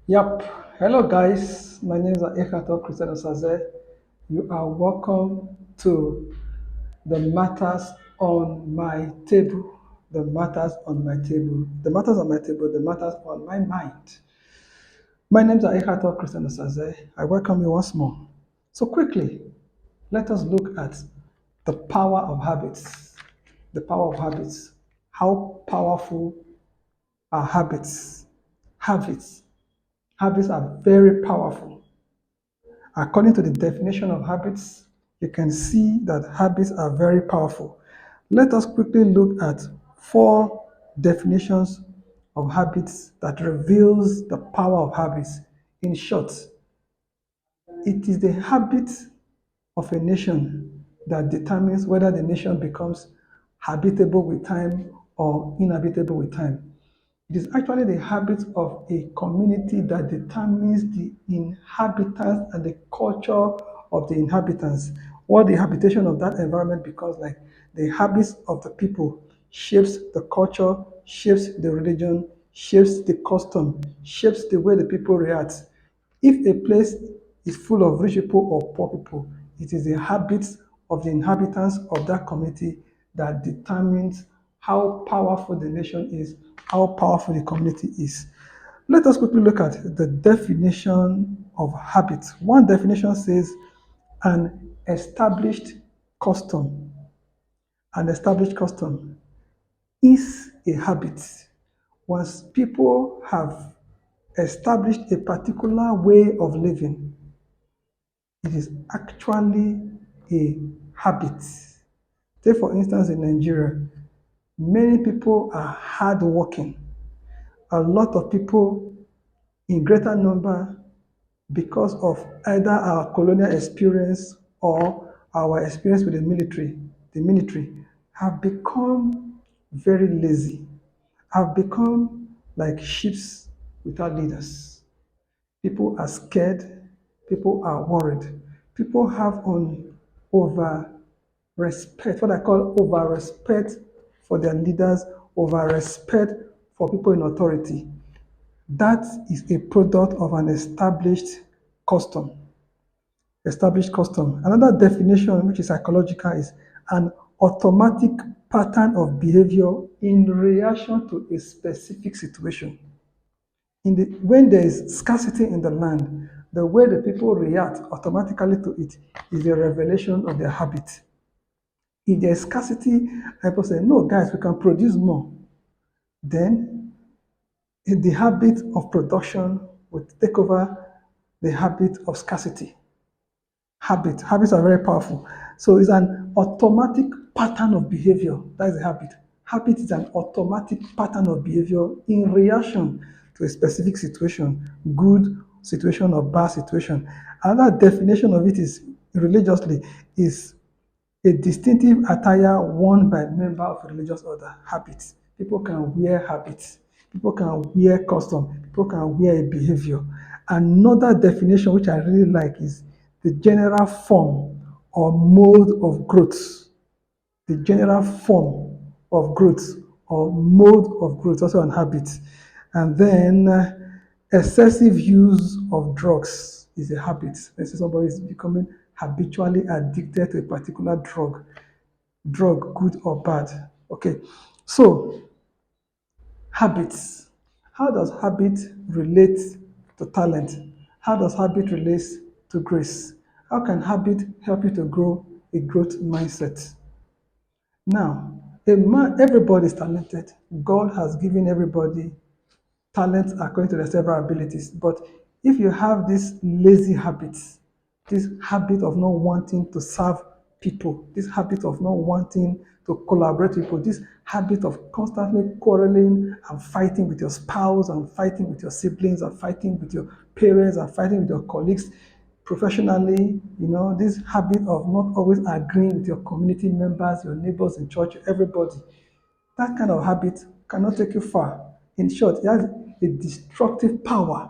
Yep. Hello, guys. My name is Ekato Christian Osaze. You are welcome to the matters on my table. The matters on my table. The matters on my table. The matters on my mind. My name is Ekato Christian Osaze. I welcome you once more. So quickly, let us look at the power of habits. The power of habits. How powerful are habits? Habits. Habits are very powerful. According to the definition of habits, you can see that habits are very powerful. Let us quickly look at four definitions of habits that reveals the power of habits. In short, it is the habit of a nation that determines whether the nation becomes habitable with time or inhabitable with time. It is actually the habits of a community that determines the inhabitants and the culture of the inhabitants. What the habitation of that environment becomes like, the habits of the people shapes the culture, shapes the religion, shapes the custom, shapes the way the people react. If a place is full of rich people or poor people, it is the habits of the inhabitants of that community that determines how powerful the nation is, how powerful the community is. Let us quickly look at the definition of habit. One definition says an established custom. An established custom is a habit. Once people have established a particular way of living, it is actually a habit. Take, for instance, in Nigeria, many people are hardworking. A lot of people in greater number because of either our colonial experience or our experience with the military have become very lazy, have become like sheep without leaders. People are scared. People are worried. People have on over respect, what I call over respect for their leaders, over respect for people in authority. That is a product of an established custom. Established custom. Another definition, which is psychological, is an automatic pattern of behavior in reaction to a specific situation. When there is scarcity in the land, the way the people react automatically to it is a revelation of their habit. If there is scarcity, people say, no, guys, we can produce more. Then the habit of production would take over the habit of scarcity. Habits are very powerful. So it's an automatic pattern of behavior. That is a habit. Habit is an automatic pattern of behavior in reaction to a specific situation, good situation or bad situation. Another definition of it is religiously is a distinctive attire worn by member of a religious order. Habits. People can wear habits. People can wear custom. People can wear a behavior. Another definition which I really like is the general form or mode of growth. The general form of growth or mode of growth, also an habit. And then excessive use of drugs is a habit. Let's say somebody is becoming habitually addicted to a particular drug, good or bad. Okay, so habits. How does habit relate to talent? How does habit relate to grace? How can habit help you to grow a growth mindset? Now, everybody is talented. God has given everybody talents according to their several abilities. But if you have this lazy habits, this habit of not wanting to serve people, this habit of not wanting to collaborate with people, this habit of constantly quarreling and fighting with your spouse and fighting with your siblings and fighting with your parents and fighting with your colleagues professionally, this habit of not always agreeing with your community members, your neighbors in church, everybody, that kind of habit cannot take you far. In short, it has a destructive power.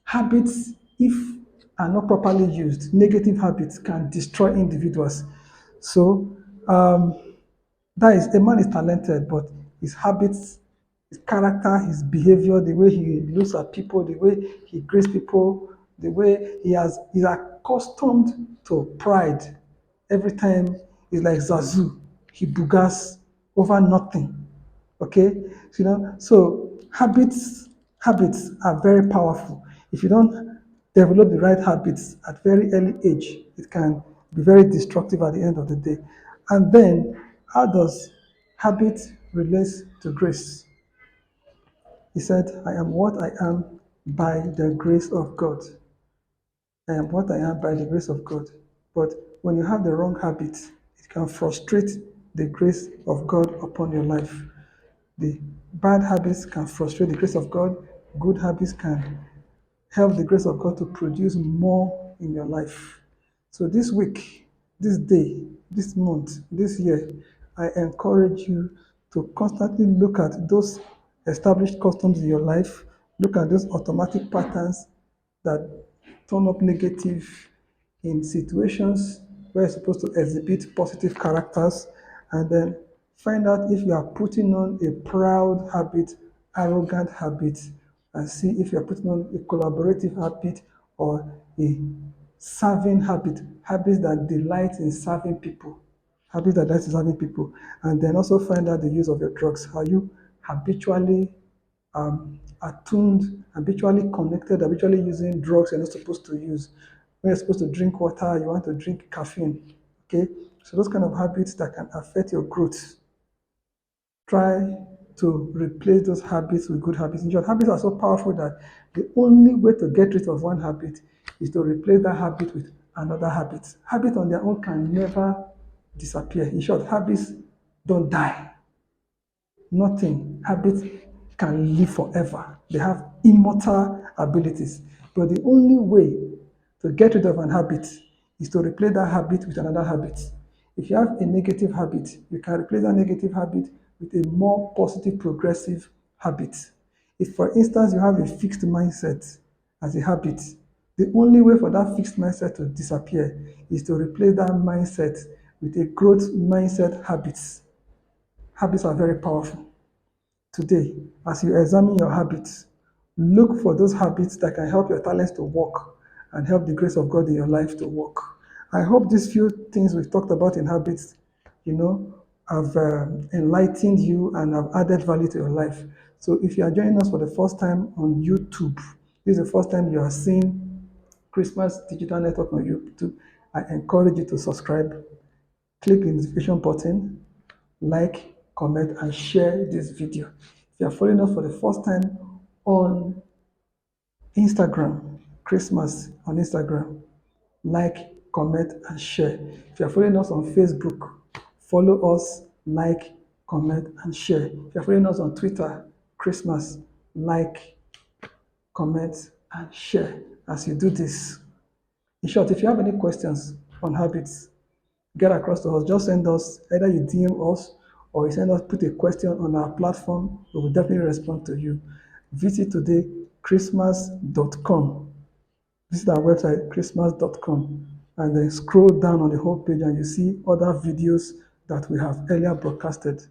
Habits, if are not properly used, negative habits can destroy individuals. So that is, a man is talented, but his habits his character, his behavior, the way he looks at people, the way he greets people, the way he's accustomed to pride. Every time he's like Zazu, he bugas over nothing. Okay, so habits are very powerful. If you don't develop the right habits at very early age, it can be very destructive at the end of the day. And then, how does habit relate to grace? He said, I am what I am by the grace of God. I am what I am by the grace of God. But when you have the wrong habits, it can frustrate the grace of God upon your life. The bad habits can frustrate the grace of God. Good habits can help the grace of God to produce more in your life. So this week, this day, this month, this year, I encourage you to constantly look at those established customs in your life, look at those automatic patterns that turn up negative in situations where you're supposed to exhibit positive characters, and then find out if you are putting on a proud habit, arrogant habit, and see if you're putting on a collaborative habit or a serving habit, habits that delight in serving people, habits that delight in serving people, and then also find out the use of your drugs. Are you habitually attuned, habitually connected, habitually using drugs you're not supposed to use? When you're supposed to drink water, you want to drink caffeine. Okay, so those kind of habits that can affect your growth, try to replace those habits with good habits. In short, habits are so powerful that the only way to get rid of one habit is to replace that habit with another habit. Habits on their own can never disappear. In short, habits don't die. Nothing. Habits can live forever. They have immortal abilities. But the only way to get rid of an habit is to replace that habit with another habit. If you have a negative habit, you can replace that negative habit with a more positive, progressive habit. If, for instance, you have a fixed mindset as a habit, the only way for that fixed mindset to disappear is to replace that mindset with a growth mindset habits. Habits are very powerful. Today, as you examine your habits, look for those habits that can help your talents to work and help the grace of God in your life to work. I hope these few things we've talked about in habits, have enlightened you and have added value to your life. So if you are joining us for the first time on YouTube, this is the first time you are seeing Christmas Digital Network on YouTube, I encourage you to subscribe, click the notification button, like, comment, and share this video. If you are following us for the first time on Instagram, Christmas on Instagram, like, comment, and share. If you are following us on Facebook, follow us, like, comment, and share. If you are following us on Twitter, Christmas, like, comment, and share. As you do this, in short, if you have any questions on habits, get across to us, just send us, either you DM us or you send us, put a question on our platform. We will definitely respond to you. Visit today christmas.com. Visit our website christmas.com and then scroll down on the home page and you see other videos that we have earlier broadcasted.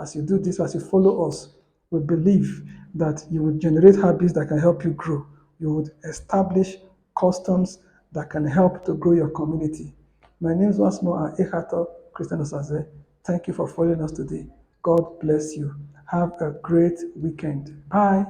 As you do this, as you follow us, we believe that you will generate habits that can help you grow. You would establish customs that can help to grow your community. My name is once more Ekato Christian Osaze. Thank you for following us today. God bless you. Have a great weekend. Bye.